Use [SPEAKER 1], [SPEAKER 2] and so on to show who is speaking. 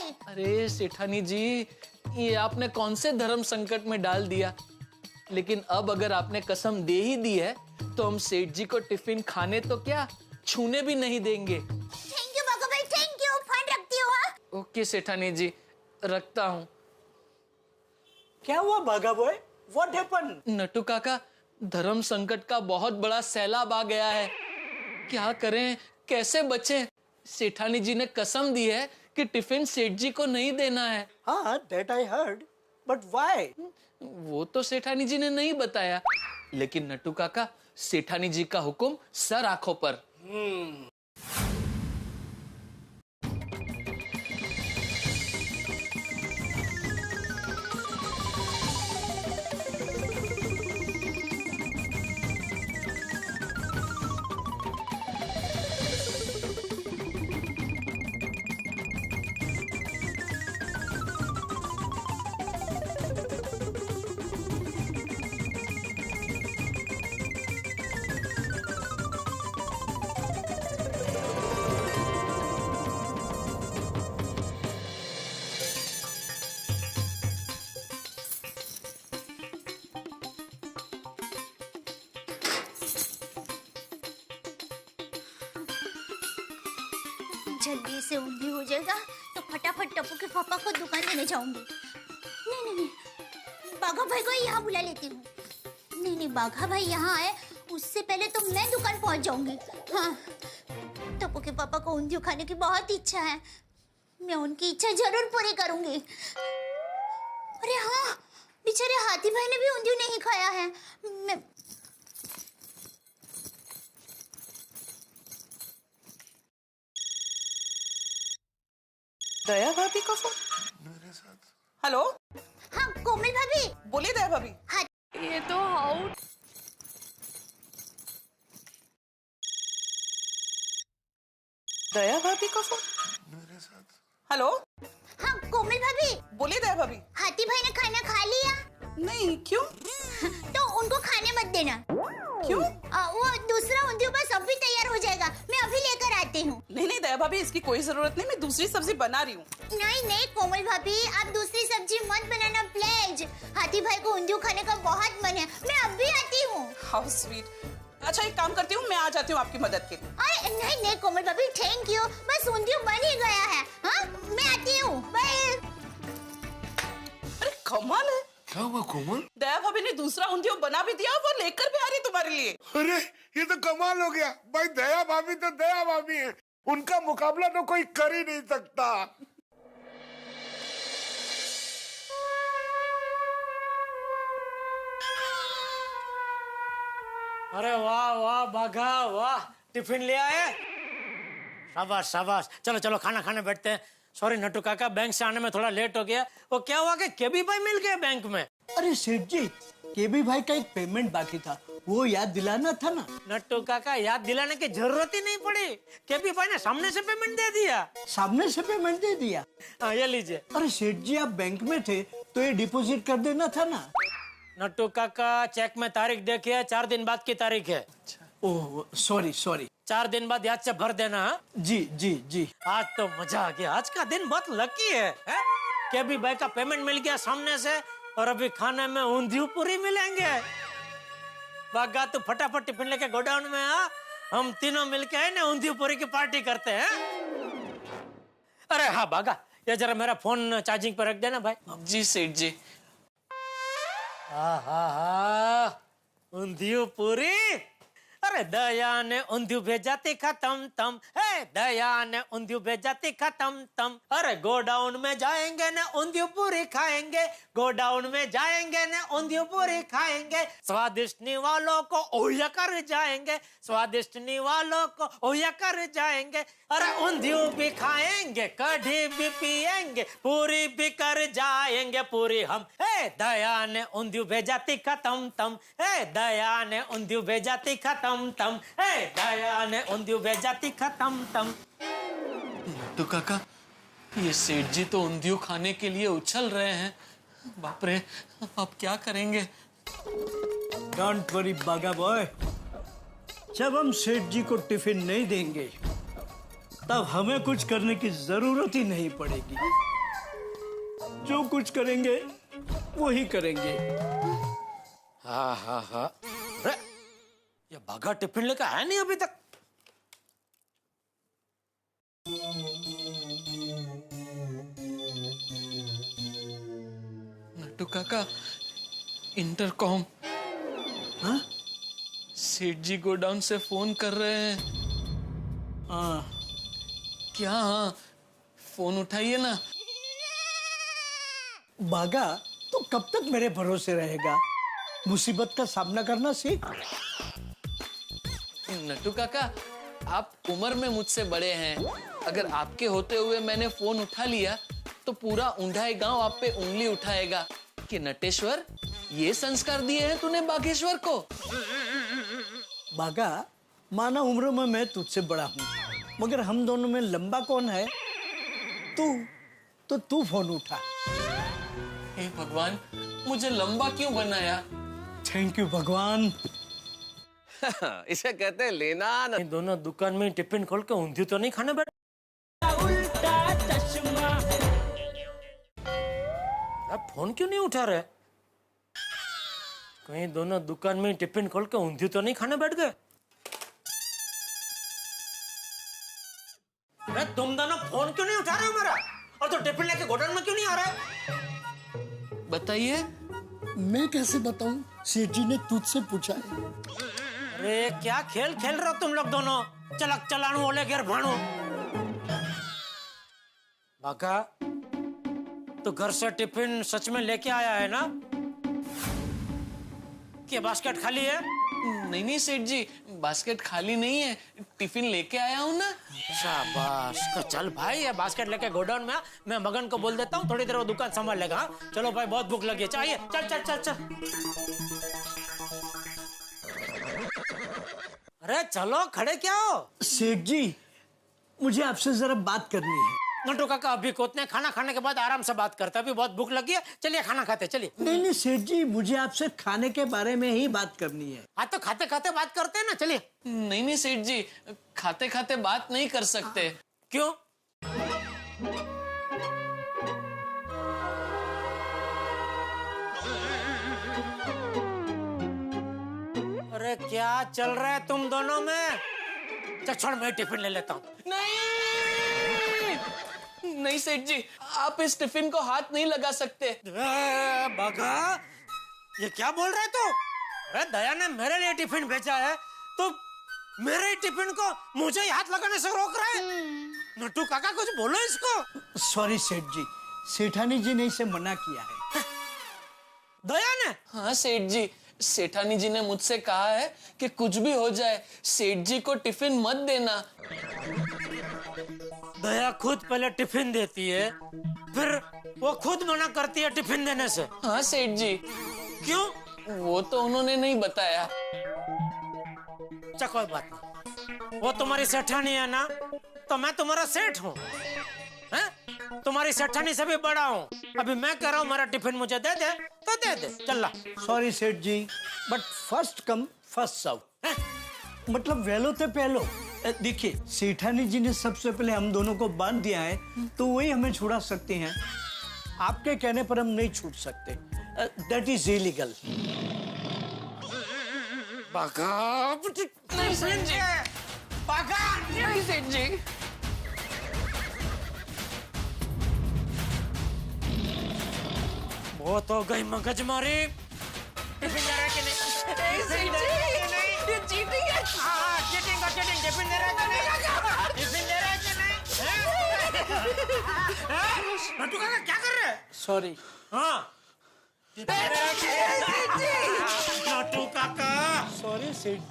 [SPEAKER 1] भाई।
[SPEAKER 2] अरे सेठानी जी, ये आपने कौन से धर्म संकट में डाल दिया। लेकिन अब अगर आपने कसम दे ही दी है तो हम सेठ जी को टिफिन खाने तो क्या छूने भी नहीं देंगे।
[SPEAKER 1] थैंक यू बाघा भाई, थैंक यू। फोन रखती हूँ। हाँ?
[SPEAKER 2] ओके सेठानी जी, रखता हूँ।
[SPEAKER 3] क्या हुआ Bagha boy? What happened?
[SPEAKER 2] Nattu Kaka, धर्म संकट का बहुत बड़ा सैलाब आ गया है। क्या करें, कैसे बचें? सेठानी जी ने कसम दी है कि टिफिन सेठ जी को नहीं देना है।
[SPEAKER 3] हाँ, that I heard. But why?
[SPEAKER 2] वो तो सेठानी जी ने नहीं बताया, लेकिन नट्टू काका, सेठानी जी का हुक्म सर आंखों पर।
[SPEAKER 1] जल्दी से उंधी हो जाएगा तो फटाफट टप्पू के पापा को दुकान देने जाऊंगी। नहीं, बाघा भाई को यहाँ बुला लेती हूँ। नहीं, बाघा भाई यहाँ आए उससे पहले तो मैं दुकान पहुँच जाऊंगी। हाँ, टप्पू के पापा को ऊंधियो खाने की बहुत इच्छा है। मैं उनकी इच्छा जरूर पूरी करूंगी। अरे हाँ, बेचारे हाथी भाई ने भी ऊंधियो नहीं खाया है। मैं
[SPEAKER 4] दया भाभी का फोन मेरे साथ। हेलो।
[SPEAKER 1] हाँ, कोमल भाभी।
[SPEAKER 4] बोलिए दया भाभी।
[SPEAKER 1] हाँ,
[SPEAKER 5] ये तो हाउ।
[SPEAKER 4] दया भाभी का फोन मेरे साथ। हेलो।
[SPEAKER 1] हाँ, कोमल भाभी।
[SPEAKER 4] बोलिए दया भाभी।
[SPEAKER 1] हाथी भाई ने खाना खा लिया?
[SPEAKER 4] नहीं, क्यों?
[SPEAKER 1] तो उनको खाने मत देना।
[SPEAKER 4] क्यों?
[SPEAKER 1] वो दूसरा ऊंधियो बस अभी तैयार हो जाएगा, मैं अभी लेकर आती हूँ।
[SPEAKER 4] नहीं दया भाभी, इसकी कोई जरूरत नहीं, मैं दूसरी सब्जी बना रही हूँ।
[SPEAKER 1] नहीं कोमल भाभी, आप दूसरी सब्जी मत बनाना प्लीज। हाथी भाई को ऊंधियो खाने का बहुत मन है, मैं अभी आती हूँ।
[SPEAKER 4] How sweet. अच्छा, एक काम करती हूँ, मैं आ जाती हूँ आपकी मदद के लिए।
[SPEAKER 1] अरे नहीं कोमल भाभी, थैंक यू। बस ऊंधियो बन ही गया है। हाँ, मैं आती हूँ, बाय।
[SPEAKER 4] अरे कमाल है।
[SPEAKER 6] क्या हुआ कोमल?
[SPEAKER 4] दया भाभी ने दूसरा ऊंधियो बना भी दिया, वो लेकर भी आ रही तुम्हारे लिए।
[SPEAKER 6] अरे ये तो कमाल हो गया भाई। दया भाभी तो दया भाभी है, उनका मुकाबला तो कोई कर ही नहीं सकता।
[SPEAKER 3] अरे वाह वाह बाघा वाह, टिफिन ले आए। शाबाश शाबाश, चलो चलो खाना खाने बैठते हैं। सॉरी नट्टू काका, बैंक से आने में थोड़ा लेट हो गया। वो क्या हुआ कि केबी भाई मिल गए बैंक में।
[SPEAKER 7] अरे सेठ जी, केबी भाई का एक पेमेंट बाकी था, वो याद दिलाना था ना।
[SPEAKER 3] नट्टू काका, याद दिलाने की जरूरत ही नहीं पड़ी, केबी भाई ने सामने से पेमेंट दे दिया।
[SPEAKER 7] सामने से पेमेंट दे दिया?
[SPEAKER 3] हाँ, ये लीजिए।
[SPEAKER 7] अरे सेठ जी, आप बैंक में थे तो ये डिपॉजिट कर देना था ना।
[SPEAKER 3] नट्टू काका, चेक में तारीख देखिए, 4 दिन बाद की तारीख है।
[SPEAKER 7] Oh sorry sorry.
[SPEAKER 3] 4 दिन बाद याद से भर देना। हाँ?
[SPEAKER 7] जी जी जी।
[SPEAKER 3] आज तो मजा आ गया, आज का दिन बहुत लकी है। केबी भाई का पेमेंट मिल गया सामने से, और अभी खाने में ऊंधियो पूरी मिलेंगे। बागा, तू फटाफट टिफिन लेके गोडाउन में आ, हम तीनों मिलके है ना ऊंधियो पूरी की पार्टी करते हैं। अरे हाँ बागा, ये जरा मेरा फोन चार्जिंग पर रख देना भाई।
[SPEAKER 2] जी सेठ जी।
[SPEAKER 3] ऊंधियो पूरी। अरे दया ने ऊंधियो भेजा तीखा तम तम, है दया ने ऊंधियो भेजा तीखा तम तम। अरे गोडाउन में जाएंगे ना ऊंधियो पूरी खाएंगे, गोडाउन में जाएंगे ना ऊंधियो पूरी खाएंगे। स्वादिष्टनी वालों को ओया कर जाएंगे, स्वादिष्टनी वालों को ओया कर जाएंगे। अरे ऊंधियो भी खाएंगे, कढ़ी भी पिएंगे, पूरी भी कर जाएंगे पूरी हम। हे दया ने ऊंधियो भेजा तीखा तम तम, हे दया ने ऊंधियो भेजा तीखा तम तम, हे दया ने ऊंधियो भेजा तीखा तम तम।
[SPEAKER 2] तो काका, ये सेठ जी तो ऊंधियो खाने के लिए उछल रहे हैं। बाप रे, अब क्या करेंगे?
[SPEAKER 7] डोंट वरी बागा बॉय, जब हम सेठ जी को टिफिन नहीं देंगे तब हमें कुछ करने की जरूरत ही नहीं पड़ेगी। जो कुछ करेंगे वही करेंगे।
[SPEAKER 3] हाँ हाँ हाँ। अरे ये बाघा टिफिन लेकर आया नहीं अभी तक।
[SPEAKER 2] नट्टू काका, इंटरकॉम।
[SPEAKER 7] हाँ?
[SPEAKER 2] सेठ जी गोडाउन से फोन कर रहे हैं।
[SPEAKER 7] हाँ।
[SPEAKER 2] क्या? हाँ, फोन उठाइए ना।
[SPEAKER 7] बागा, तो कब तक मेरे भरोसे रहेगा? मुसीबत का सामना करना सीख।
[SPEAKER 2] नट्टू काका, आप उम्र में मुझसे बड़े हैं। अगर आपके होते हुए मैंने फोन उठा लिया तो पूरा ऊंढाई गांव आप पे उंगली उठाएगा कि नटेश्वर, ये संस्कार दिए हैं तूने बागेश्वर को।
[SPEAKER 7] बागा, माना उम्र में मैं तुझसे बड़ा हूँ, मगर हम दोनों में लंबा कौन है? तू फोन उठा।
[SPEAKER 2] हे भगवान, मुझे लंबा क्यों बनाया?
[SPEAKER 7] थैंक यू भगवान।
[SPEAKER 5] इसे कहते हैं लेना न।
[SPEAKER 3] इन दोनों दुकान में टिफिन खोल के ऊंधियो तो नहीं खाने बैठ। अब फोन क्यों नहीं उठा रहे? कहीं दोनों दुकान में टिफिन खोल के ऊंधियो तो नहीं खाने बैठ गए? अरे तुम दोनों फोन क्यों नहीं उठा रहे हो मेरा? और तो टिफिन लेके गोडाउन में क्यों नहीं आ रहे?
[SPEAKER 2] बताइए।
[SPEAKER 8] मैं कैसे बताऊं? सेठ जी ने तुझसे पूछा है।
[SPEAKER 3] अरे क्या खेल खेल रहे हो तुम लोग दोनों? चलक चलाणू ओले घेर भाणू। बाका, तो घर से टिफिन सच में लेके आया है ना? क्या बास्केट खाली है?
[SPEAKER 2] नहीं सेठ जी, बास्केट खाली नहीं है, टिफिन लेके आया हूँ ना।
[SPEAKER 3] शाबाश। तो चल भाई, ये बास्केट लेके गोडाउन में आ। मैं मगन को बोल देता हूँ, थोड़ी देर वो दुकान संभाल लेगा। हाँ? चलो भाई, बहुत भूख लगी है, चाहिए। चल चल चल चल। अरे चलो, खड़े क्या हो?
[SPEAKER 7] सेठ जी, मुझे आपसे जरा बात करनी है।
[SPEAKER 3] नट्टू काका, अभी कोतने खाना खाने के बाद आराम से बात करते हैं। अभी बहुत भूख लगी है, चलिए खाना खाते, चलिए।
[SPEAKER 7] नहीं सेठ जी, मुझे आपसे खाने के बारे में ही बात करनी है।
[SPEAKER 3] हाँ तो खाते खाते बात करते हैं ना, चलिए।
[SPEAKER 2] नहीं सेठ जी, खाते खाते बात नहीं कर सकते।
[SPEAKER 3] क्यों? अरे क्या चल रहा है तुम दोनों में? चल छोड़, मैं टिफिन ले लेता हूँ।
[SPEAKER 2] नहीं सेठ जी, आप इस टिफिन को हाथ नहीं लगा सकते।
[SPEAKER 3] बागा, ये क्या बोल रहे तू? अरे दया ने मेरे लिए टिफिन भेजा है, तो मेरे टिफिन को मुझे ही हाथ लगाने से रोक रहा है? नट्टू काका, कुछ बोलो इसको।
[SPEAKER 7] सॉरी सेठ जी, सेठानी जी ने इसे मना किया है।
[SPEAKER 3] दया ने?
[SPEAKER 2] हाँ सेठ जी, सेठानी जी ने मुझसे कहा है कि कुछ भी हो जाए, सेठ जी को टिफिन मत देना।
[SPEAKER 3] दया खुद पहले टिफिन देती है, फिर वो खुद मना करती है टिफिन देने से।
[SPEAKER 2] हाँ सेठ जी।
[SPEAKER 3] क्यों?
[SPEAKER 2] वो तो उन्होंने नहीं बताया।
[SPEAKER 3] अच्छा कोई बात नहीं, वो तुम्हारी सेठानी है ना, तो मैं तुम्हारा सेठ हूँ। तुम्हारी सेठानी से भी बड़ा हूँ। अभी मैं कह रहा हूँ मेरा टिफिन मुझे दे दे तो दे दे, चल।
[SPEAKER 7] Sorry Seth ji, but first come first serve, मतलब वेलो ते पहलो। देखिए, सेठानी जी ने सबसे पहले हम दोनों को बांध दिया है, तो वही हमें छुड़ा सकते हैं। आपके कहने पर हम नहीं छूट सकते। That is illegal.
[SPEAKER 2] नहीं सेठ जी, नहीं सेठ जी।
[SPEAKER 3] बहुत हो गई मगजमारी। टिफिन दे रहा कि नहीं?
[SPEAKER 2] सेठ जी, ये चीटिंग है।
[SPEAKER 3] हाँ, चीटिंग का चीटिंग। टिफिन दे रहा कि नहीं? टिफिन दे रहा कि नहीं? नट्टू काका क्या कर रहे हैं?
[SPEAKER 7] सॉरी।
[SPEAKER 3] हाँ, नट्टू काका।
[SPEAKER 7] सॉरी सेठ